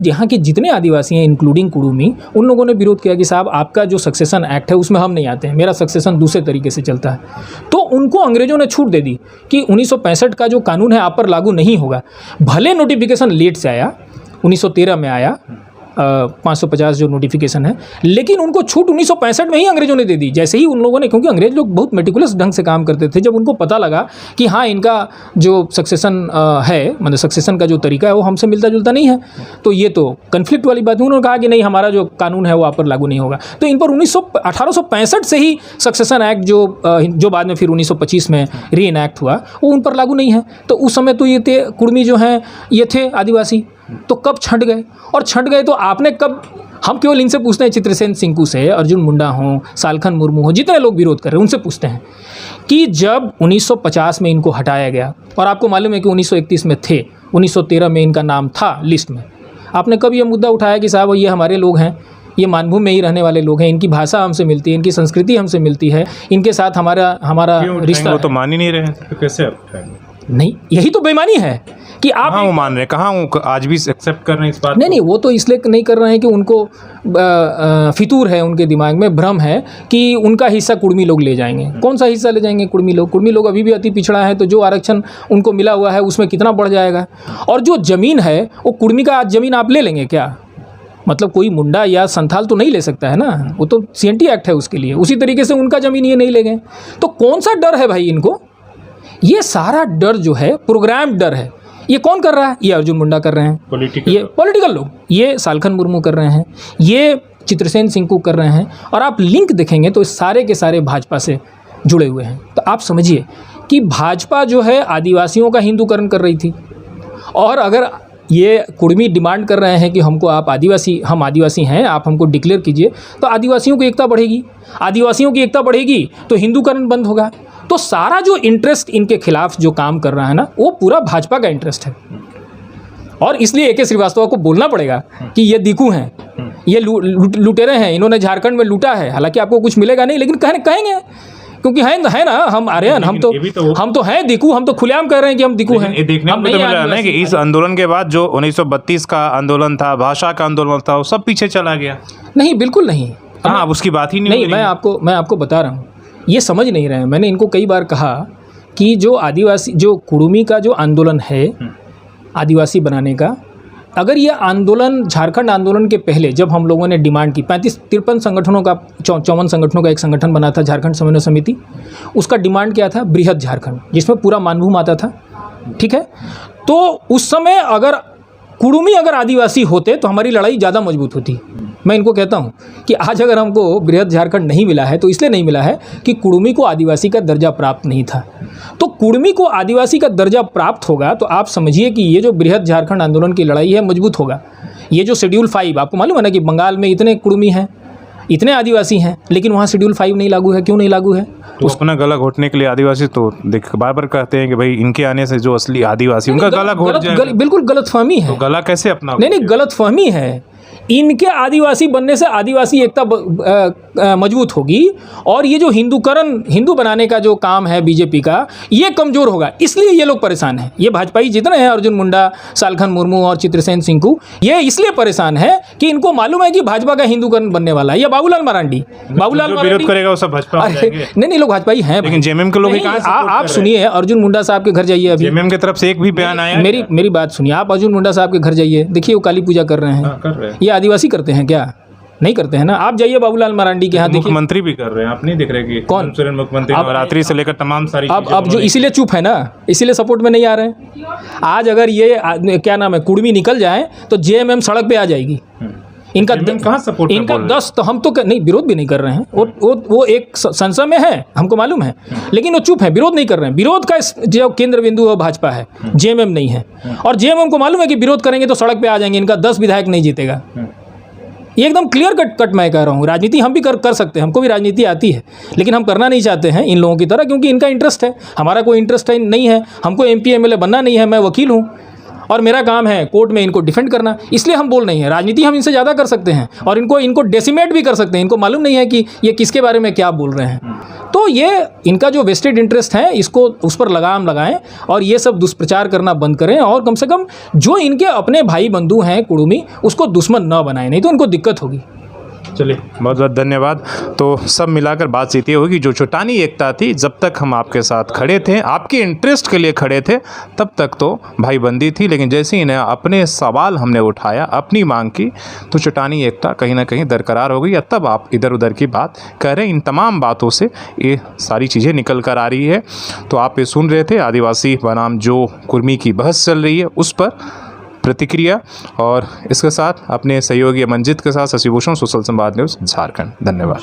यहाँ के जितने आदिवासी हैं इंक्लूडिं65 कुडुमी, उन लोगों ने विरोध किया कि साहब आपका जो सक्सेशन एक्ट है उसमें हम नहीं आते हैं, मेरा सक्सेशन दूसरे तरीके से चलता है। तो उनको अंग्रेजों ने छूट दे दी कि 1965 का जो कानून है आप पर लागू नहीं होगा। भले नोटिफिकेशन लेट से आया, 1913 में आया 550 जो नोटिफिकेशन है, लेकिन उनको छूट 1965 में ही अंग्रेजों ने दे दी। जैसे ही उन लोगों ने, क्योंकि अंग्रेज लोग बहुत मेटिकुलस ढंग से काम करते थे, जब उनको पता लगा कि हाँ इनका जो सक्सेशन है, मतलब सक्सेशन का जो तरीका है वो हमसे मिलता जुलता नहीं है, तो ये तो कन्फ्लिक्ट वाली बात है। उन्होंने कहा कि नहीं, हमारा जो कानून है वो आप पर लागू नहीं होगा। तो इन पर 1865 से ही सक्सेशन एक्ट जो बाद में फिर 1925 में री इनैक्ट हुआ, वो उन पर लागू नहीं है। तो उस समय तो ये थे कुडमी जो हैं ये थे आदिवासी, तो कब छंट गए? और छंट गए तो आपने कब, हम केवल इनसे पूछते हैं, चित्रसेन सिंकू से, अर्जुन मुंडा हों, सालखन मुर्मू हो, जितने लोग विरोध कर रहे हैं उनसे पूछते हैं कि जब 1950 में इनको हटाया गया और आपको मालूम है कि 1931 में थे, 1913 में इनका नाम था लिस्ट में, आपने कब ये मुद्दा उठाया कि साहब ये हमारे लोग हैं, ये मानभूमि में ही रहने वाले लोग हैं, इनकी भाषा हमसे मिलती है, इनकी संस्कृति हमसे मिलती है, इनके साथ हमारा रिश्ता, वो तो मान ही नहीं रहे, तो कैसे आप नहीं, यही तो बेईमानी है कि आप वो मान रहे, कहाँ वो आज भी एक्सेप्ट कर रहे हैं इस बात? नहीं, वो तो इसलिए नहीं कर रहे हैं कि उनको फितूर है, उनके दिमाग में भ्रम है कि उनका हिस्सा कुडमी लोग ले जाएंगे। कौन सा हिस्सा ले जाएंगे कुडमी लोग? कुडमी लोग अभी भी अति पिछड़ा है, तो जो आरक्षण उनको मिला हुआ है उसमें कितना बढ़ जाएगा। और जो ज़मीन है वो कुडमी का, आज ज़मीन आप ले लेंगे क्या? मतलब कोई मुंडा या संथाल तो नहीं ले सकता है ना, वो तो CNT एक्ट है उसके लिए। उसी तरीके से उनका ज़मीन ये नहीं ले गए, तो कौन सा डर है भाई इनको? ये सारा डर जो है प्रोग्राम डर है। ये कौन कर रहा है? ये अर्जुन मुंडा कर रहे हैं, ये पॉलिटिकल लोग, ये सालखन मुर्मू कर रहे हैं, ये चित्रसेन सिंकू कर रहे हैं। और आप लिंक देखेंगे तो सारे के सारे भाजपा से जुड़े हुए हैं। तो आप समझिए कि भाजपा जो है आदिवासियों का हिंदूकरण कर रही थी, और अगर ये कुडमी डिमांड कर रहे हैं कि हमको आप हम आदिवासी हैं, आप हमको डिक्लेयर कीजिए, तो आदिवासियों की एकता बढ़ेगी। आदिवासियों की एकता बढ़ेगी तो हिंदूकरण बंद होगा। तो सारा जो इंटरेस्ट इनके खिलाफ जो काम कर रहा है ना, वो पूरा भाजपा का इंटरेस्ट है। और इसलिए AK श्रीवास्तव को बोलना पड़ेगा कि ये दिकू हैं, ये लुटेरे हैं, इन्होंने झारखंड में लूटा है। हालांकि आपको कुछ मिलेगा नहीं, लेकिन कहेंगे, क्योंकि है ना, हम आर्यन, हम तो हैं दिकू, हम तो खुलेआम कह रहे हैं कि हम दिकू हैं। ये देखने में तो मिल रहा है कि इस आंदोलन के बाद जो 1932 का आंदोलन था, भाषा का आंदोलन था, वो सब पीछे चला गया। नहीं, बिल्कुल नहीं। हाँ, अब उसकी बात ही नहीं। मैं आपको बता रहा हूँ, ये समझ नहीं रहे हैं। मैंने इनको कई बार कहा कि जो आदिवासी, जो कुडमी का जो आंदोलन है आदिवासी बनाने का, अगर ये आंदोलन झारखंड आंदोलन के पहले जब हम लोगों ने डिमांड की, 53 संगठनों का, 54 संगठनों का एक संगठन बना था झारखंड समन्वय समिति, उसका डिमांड क्या था? बृहद झारखंड, जिसमें पूरा मानभूम आता था, ठीक है। तो उस समय अगर कुडमी अगर आदिवासी होते तो हमारी लड़ाई ज़्यादा मजबूत होती। मैं इनको कहता हूँ कि आज अगर हमको बृहद झारखंड नहीं मिला है तो इसलिए नहीं मिला है कि कुडमी को आदिवासी का दर्जा प्राप्त नहीं था। तो कुडमी को आदिवासी का दर्जा प्राप्त होगा तो आप समझिए कि ये जो बृहद झारखंड आंदोलन की लड़ाई है मजबूत होगा। ये जो शेड्यूल 5, आपको मालूम है ना कि बंगाल में इतने कुडमी हैं, इतने आदिवासी हैं, लेकिन वहाँ शेड्यूल 5 नहीं लागू है। क्यों नहीं लागू है? तो अपना गला घोटने के लिए आदिवासी तो बार बार कहते हैं कि भाई इनके आने से जो असली आदिवासी उनका गला घोट जाए। बिल्कुल गलतफहमी है। तो गला कैसे अपना? नहीं, गलतफहमी है। इनके आदिवासी बनने से आदिवासी एकता मजबूत होगी, और ये जो हिंदू बनाने का जो काम है बीजेपी का, ये कमज़ोर होगा। इसलिए ये लोग परेशान हैं। ये भाजपाई जितने हैं, अर्जुन मुंडा, सालखन मुर्मू और चित्रसेन सिंकू, ये इसलिए परेशान है कि इनको मालूम है कि भाजपा का हिंदूकरण बनने वाला है। या बाबूलाल मरांडी विरोध करेगा वो सब भाजपा। नहीं, लोग भाजपाई हैं, लेकिन JMM के लोग आप सुनिए, अर्जुन मुंडा साहब के घर जाइए। अभी JMM की तरफ से एक भी बयान आया? मेरी बात सुनिए, आप अर्जुन मुंडा साहब के घर जाइए, देखिए वो काली पूजा कर रहे हैं। ये आदिवासी करते हैं क्या? नहीं करते हैं ना। आप जाइए बाबूलाल मरांडी के यहाँ, देखिए मुख्यमंत्री भी कर रहे हैं। आप नहीं देख रहे कि कौन मुख्यमंत्री नवरात्रि से लेकर तमाम सारी अब जो इसीलिए चुप है ना, इसीलिए सपोर्ट में नहीं आ रहे हैं। आज अगर ये क्या नाम है कुडमी निकल जाए तो JMM सड़क पे आ जाएगी। इनका कहाँ सपोर्ट, इनका 10 तो हम तो नहीं, विरोध भी नहीं कर रहे हैं। वो एक संसद में है, हमको मालूम है, लेकिन वो चुप है, विरोध नहीं कर रहे हैं। विरोध का जो केंद्र बिंदु है भाजपा है, JMM नहीं है। और JMM को मालूम है कि विरोध करेंगे तो सड़क पे आ जाएंगे, इनका 10 विधायक नहीं जीतेगा। ये एकदम क्लियर कट मैं कह रहा हूँ। राजनीति हम भी कर सकते हैं, हमको भी राजनीति आती है, लेकिन हम करना नहीं चाहते हैं इन लोगों की तरह, क्योंकि इनका इंटरेस्ट है, हमारा कोई इंटरेस्ट नहीं है। हमको MP MLA बनना नहीं है। मैं वकील हूँ और मेरा काम है कोर्ट में इनको डिफेंड करना, इसलिए हम बोल नहीं है। राजनीति हम इनसे ज़्यादा कर सकते हैं और इनको डेसिमेट भी कर सकते हैं। इनको मालूम नहीं है कि ये किसके बारे में क्या बोल रहे हैं। तो तो ये इनका जो वेस्टेड इंटरेस्ट है इसको उस पर लगाम लगाएं और ये सब दुष्प्रचार करना बंद करें, और कम से कम जो इनके अपने भाई बंधु हैं कुड़ुमी उसको दुश्मन न बनाएं, नहीं तो उनको दिक्कत होगी। चलिए बहुत बहुत धन्यवाद। तो सब मिलाकर बातचीत ये होगी, जो चुटानी एकता थी, जब तक हम आपके साथ खड़े थे, आपके इंटरेस्ट के लिए खड़े थे, तब तक तो भाईबंदी थी। लेकिन जैसे ही इन्हें अपने सवाल हमने उठाया, अपनी मांग की, तो चुटानी एकता कहीं ना कहीं दरकरार हो गई। या तब आप इधर उधर की बात कह रहे हैं। इन तमाम बातों से ये सारी चीज़ें निकल कर आ रही है। तो आप ये सुन रहे थे आदिवासी बनाम जो कुर्मी की बहस चल रही है उस पर प्रतिक्रिया, और इसके साथ अपने सहयोगी मंजित के साथ शशिभूषण, सोशल संवाद न्यूज़ झारखंड। धन्यवाद।